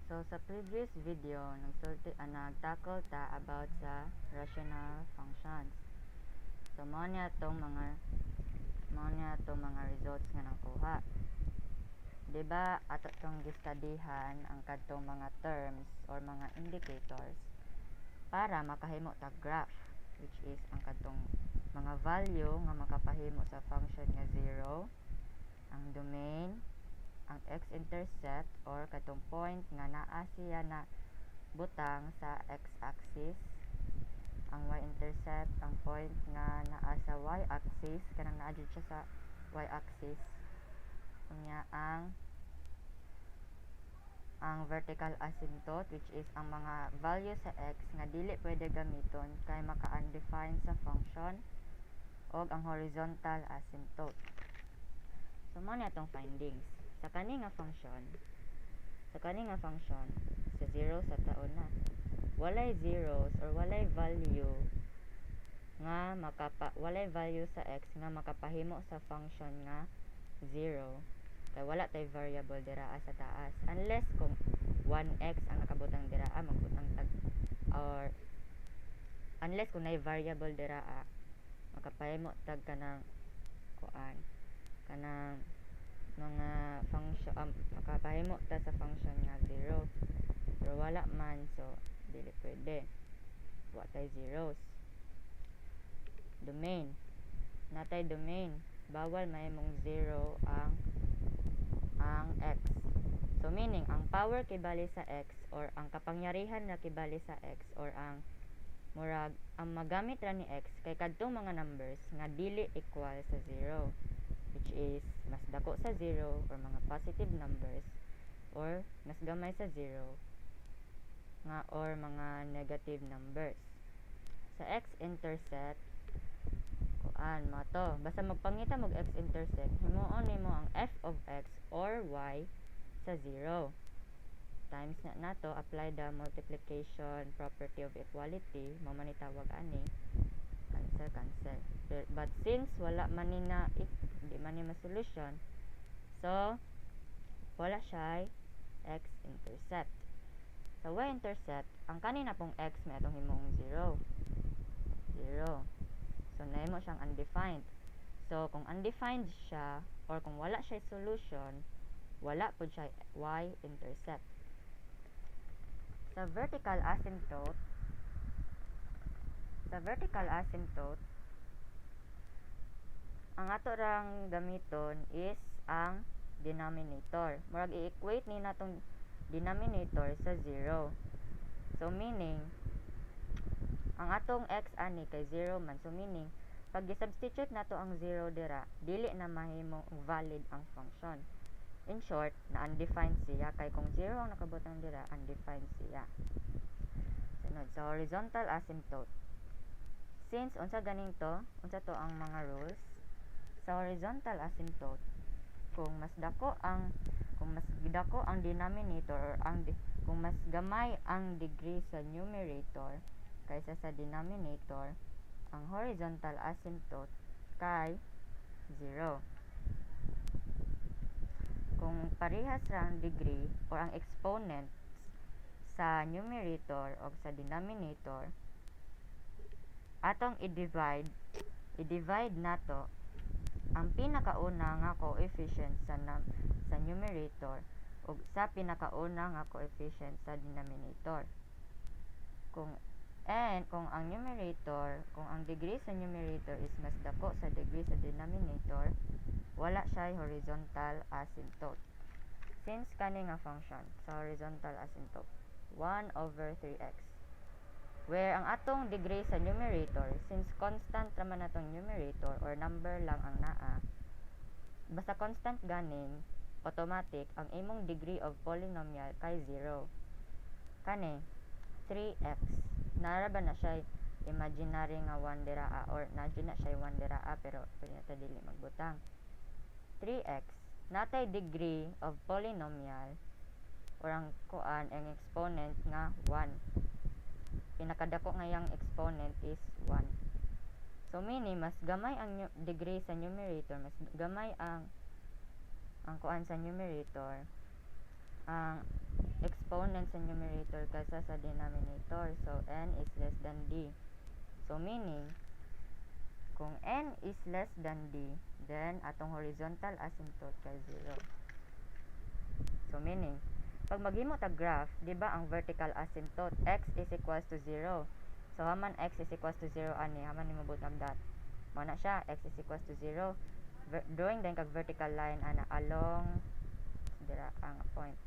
So sa previous video, nagtackle ta about sa rational functions. So mao niya tong mga results nga nakuha. Diba ato tong gistudyhan ang kadtong mga terms or mga indicators para makahimo ta graph, which is ang kadtong mga value nga makapahimo sa function nga 0, ang domain, ang x-intercept or katong point nga naa siya na butang sa x-axis, ang y-intercept ang point nga naa sa y-axis, kanang naa jud siya sa y-axis, unya ang vertical asymptote, which is ang mga value sa x nga dili pwede gamiton kay maka-undefined sa function, og ang horizontal asymptote. So mo na itong findings sa kani nga function, sa 0 sa taon na walay zeros or walay value sa x nga makapahimo sa function nga 0, kay wala tay variable diraa sa taas, unless kung 1x ang nakabutang diraa magbutang tag, or unless kung nay variable diraa makapahimo tag kanang mga function, makapahimo ta sa function nga 0, pero wala man, so dili pwede, wa tay zeros. Domain, natay domain, bawal mahimong 0 ang x. So meaning ang power kibali sa x, or ang kapangyarihan na kibali sa x, or ang magamit ra ni x kay kadtong mga numbers nga dili equal sa 0, which is mas dako sa 0 or mga positive numbers, or mas gamay sa 0 nga or mga negative numbers. Sa x-intercept, mo to, basta magpangita mag x-intercept, himuon nimo ang f of x or y sa 0 times nato apply the multiplication property of equality, mo man itawag ani, cancel. But since wala man ni na di man ni ma-solution, so wala siya x-intercept. Sa y-intercept, ang kanina pong x may atong himong 0. So nahimo siyang undefined. So kung undefined siya, or kung wala siya solution, wala pud siya y-intercept. Sa vertical asymptote, ang ato rang gamiton is ang denominator. Murag i-equate ni natong denominator sa 0. So meaning ang atong x ani kay 0 man, so meaning pag i-substitute nato ang 0 dira, dili na mahimong valid ang function. In short, na undefined siya, kay kung 0 ang nakabutang dira, undefined siya. Sunod, sa horizontal asymptote, since unsa to ang mga rules sa horizontal asymptote, kung mas dako ang denominator, or kung mas gamay ang degree sa numerator kaysa sa denominator, ang horizontal asymptote kay 0. Kung parehas ra ang degree or ang exponents sa numerator o sa denominator, atong i-divide nato ang pinakauna nga coefficient sa numerator ug sa pinakauna nga coefficient sa denominator. Kung ang degree sa numerator is mas dako sa degree sa denominator, wala siya horizontal asymptote. Since kani nga function sa horizontal asymptote 1/3x, where ang atong degree sa numerator, since constant raman natong numerator or number lang ang naa, basta constant ganing, automatic ang imong degree of polynomial kay 0. Kani 3x, naraba na siya imaginary nga 1 diraa, or nadyo na siya 1 diraa, pero pwede dili magbutang. 3x, natay degree of polynomial or ang exponent nga 1. Pinakadako ngayang exponent is 1. So meaning mas gamay ang degree sa numerator, mas gamay ang sa numerator, ang exponent sa numerator kaysa sa denominator. So, n is less than d. So, meaning, kung n is less than d, then atong horizontal asymptote kay 0. So, meaning, pag maghimo ta graph, di ba ang vertical asymptote, x is equals to 0. So, haman x is equals to 0, ani, haman ni mabot ng dot. Muna siya, x is equals to 0. Drawing din kag vertical line, ana, along, dira ang point.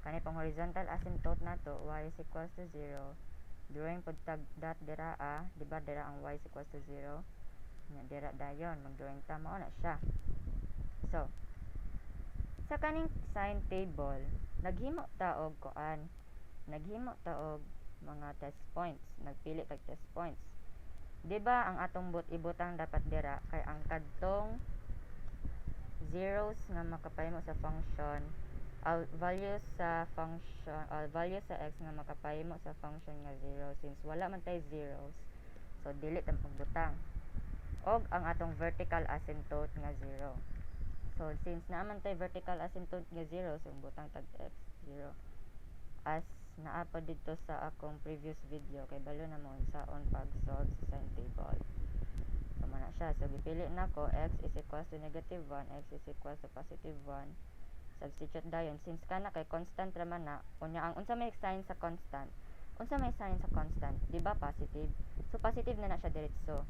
Kani pang horizontal asymptote nato, y is equals to 0. Drawing pod tag dot dira di ba dira ang y is equals to 0. Nya dira dayon, mag-drawing ta mao na siya. So, sa kaning sign table, naghimo ta og kuan, naghimo ta og mga test points, nagpili tag test points. Di ba ang atong ibutang dapat dira kay ang kadtong zeros nga makapahimo sa function, value sa function, value sa x nga makapahimo sa function nga 0. Since wala man tay zeros, so dili ta magbutang. Og ang atong vertical asymptote nga 0. So, since naaman tay vertical asymptote nga 0, so butang tag x 0. As naa pa dito sa akong previous video, kay balo na mo saon pag-solve sa sign table. So, mana siya. So, gipili na ko, x is equals to negative 1, x is equals to positive 1. Substitute dayon. Since kana kay constant raman na, unya ang unsa may sign sa constant, unsa may sign sa constant, di ba positive? So, positive na siya diretso.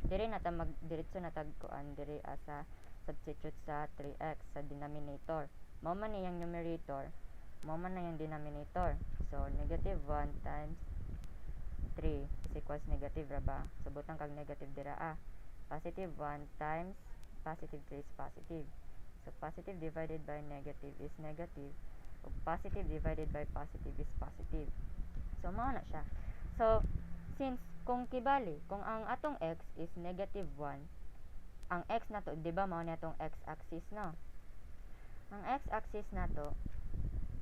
Dire na ta mag-diretso na tagkuan, dire sa substitute sa 3x sa denominator. Mao man niyang numerator, mao man na yung denominator. So, negative 1 times 3 is equals negative ra ba? So, butang kag negative dira Positive 1 times positive 3 is positive. So, positive divided by negative is negative. O positive divided by positive is positive. So, mao na siya. So, since kung kibali, kung ang atong x is negative 1, ang x na to, di ba mao na itong x-axis no? Ang x-axis na to,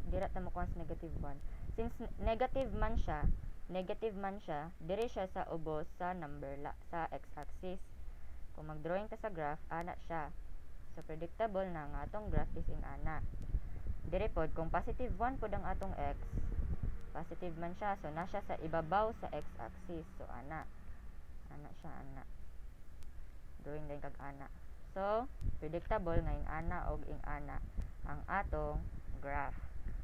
dira ta mo kung negative 1. Since negative man siya, dire siya sa ubos sa number sa x-axis. Kung mag-drawing ta sa graph, ana siya. So, predictable na nga atong graph is in ana. Dire pod, kung positive 1 pod ang atong x, positive man siya, so na siya sa ibabaw sa x-axis. So, ana siya, ana. Drawing din kag ana. So, predictable nga ing ana og ing ana ang atong graph.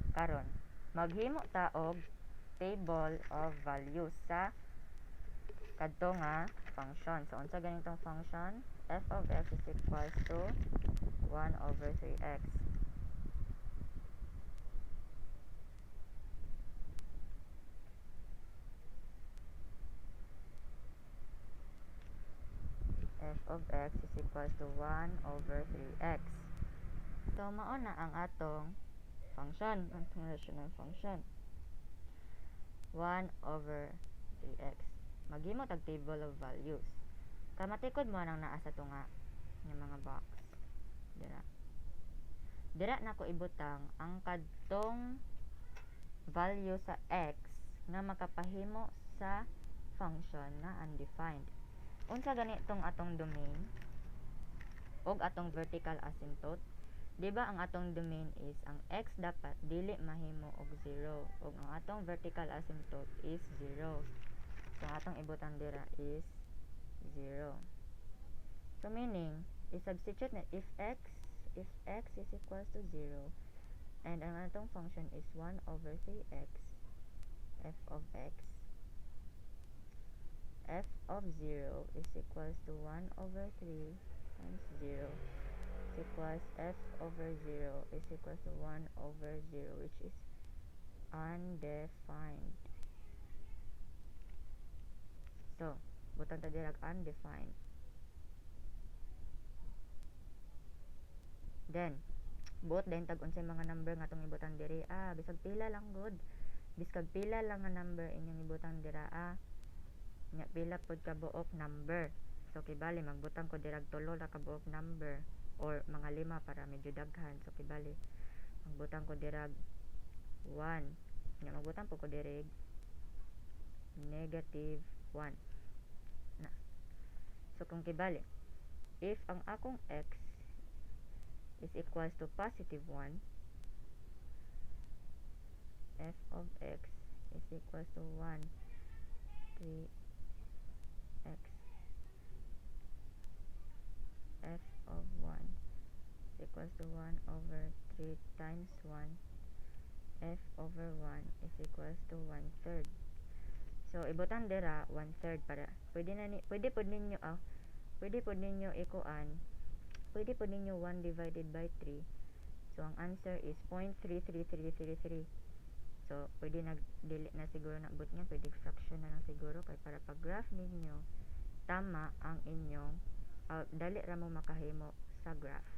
Karon, maghimo ta og table of values sa kadto nga function. So, unsa ganitong function? F of x is equals to 1 over 3x. F of x is equals to 1 over 3x. So, mao na ang atong function, ang rational function. 1 over 3x. Maghimo tag table of values. Kamatikod mo nang naa sa tunga ng mga box. Dira na ko ibutang ang kadtong value sa x nga makapahimo sa function na undefined. Unsa ganitong atong domain og atong vertical asymptote? Diba ang atong domain is ang x dapat dili mahimo og 0 ug ang atong vertical asymptote is 0. So atong ibutang dira is 0. So meaning, i-substitute na if x is equals to 0 and ang atong function is 1 over 3x, f of x, f of 0 is equals to 1 over 3 times 0 is equals f over 0 is equals to 1 over 0, which is undefined. So, butang ta dirag undefined. Then, buot din tag unsay mga number nga tong ibutang diri. Bisag pila lang good. Bisag pila lang nga number inyong ibutang dira. Nya pila pod ka buok number. So kibali magbutang ko dirag 3 ra ka buok number or mga 5 para medyo daghan. So kibali magbutang ko dirag 1. Nya magbutang po ko dirag negative 1. Na. So kung kibali, if ang akong x is equals to positive 1, f of x is equals to 1, 3x. F of 1 is equals to 1 over 3 times 1. F over 1 is equals to 1/3. So ibutang dira 1/3 para pwede pod ninyo ikuan, pwede pod ninyo 1 divided by 3. So ang answer is 0.33333. So pwede dili na siguro na but nga, pwede fraction na lang siguro kay para pag graph ninyo tama ang inyong dali ra mo makahimo sa graph.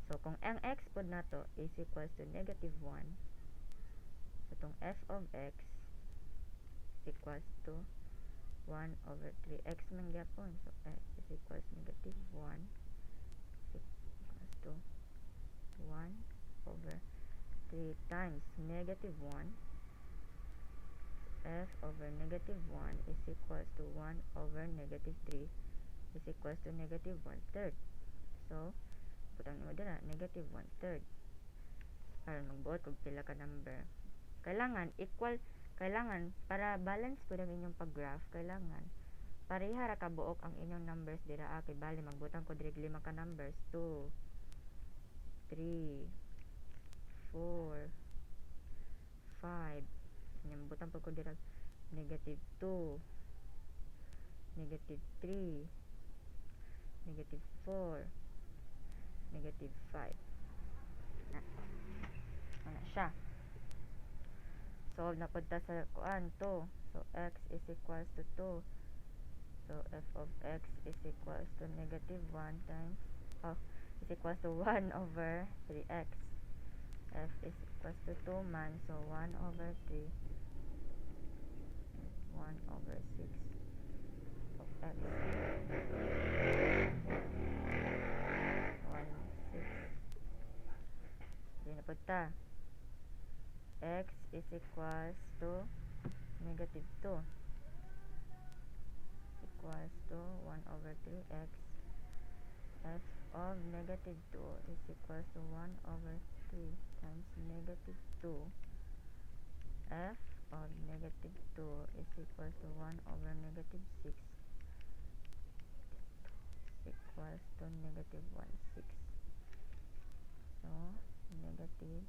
So kung ang x pod nato is equals to -1, so tong f of x is equals to 1 over 3x man gyapon. So x is equals to -1 is equals to 1 over 3 times -1. F over -1 is equals to 1 over -3 is equals to -1/3. So putang mo dira -1/3 para magbuot kog pila ka number. Kailangan para balance pud ang inyong pag-graph, kailangan pareha ra ka buok ang inyong numbers dira. Kay bali magbutang ko diri 5 ka numbers, 2, 3, 4, 5. Nya butang pud ko dira -2, -3, -4, -5. Ana siya. Solve na pud ta sa kuan 2. So x is equals to 2. So f of x is equals to -1 times is equals to 1 over 3x. F is equals to 2 man, so 1 over 3, 1 over 6 of x. 1, 6. Di na pud ta. X is equals to -2 equals to 1 over 3x. F of -2 is equals to 1 over 3 times -2. F of -2 is equals to 1 over -6 equals to -1/6. So -1/6.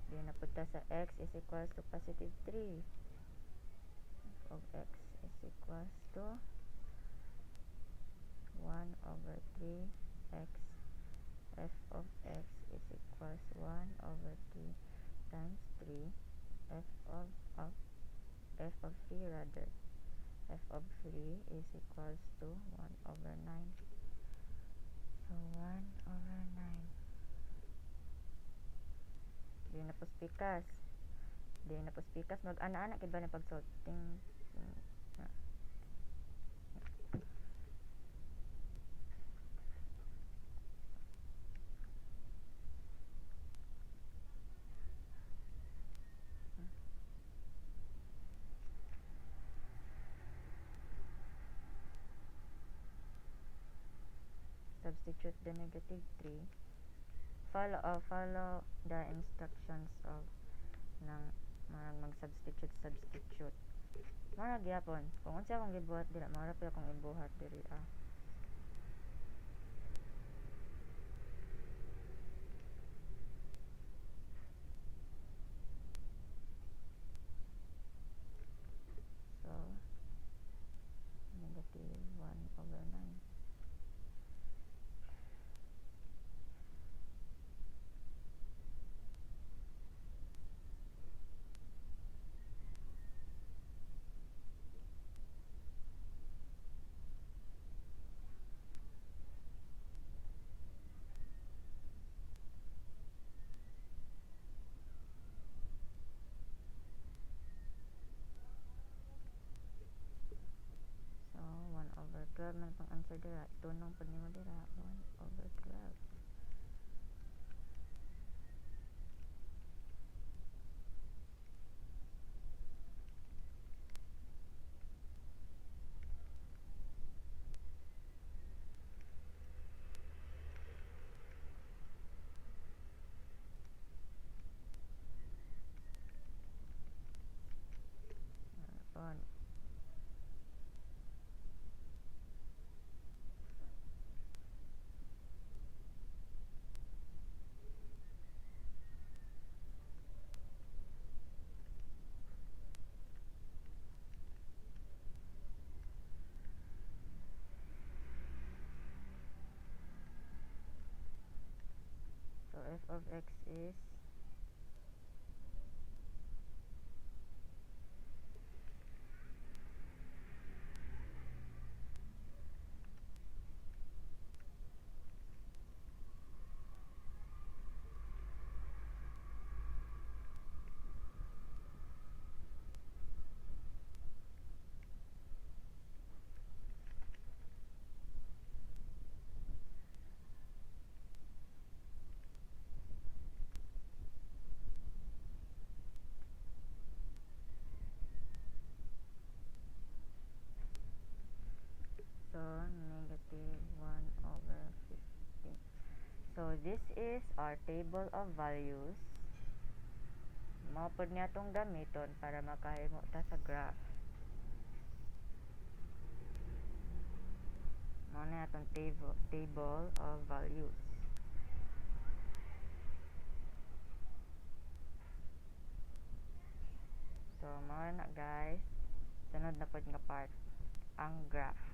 Then napunta sa x is equals to +3. F of x is equals to 1 over 3x. F of x is equals 1 over 3 times 3. F of 3 rather. F of 3 is equals to 1 over 9. So 1 over 9. Di na puspikas. Mag-ana-ana kay ba na pag-sorting. Substitute the -3. Follow the instructions of ng mag-substitute. Mara gyapon. Kung unsa akong gibuhat dira, mara pa akong ibuhat diri So -1 over 9. So 1 over 12 man pang answer dira. Tunong pud nimo dira 1 over 12. 1. So f of x is so negative 1 over 15. So this is our table of values. Maupod niya itong gamiton para makahimo ta sa graph. Mao na itong table of values. So mao na guys, sunod na pod nga part ang graph.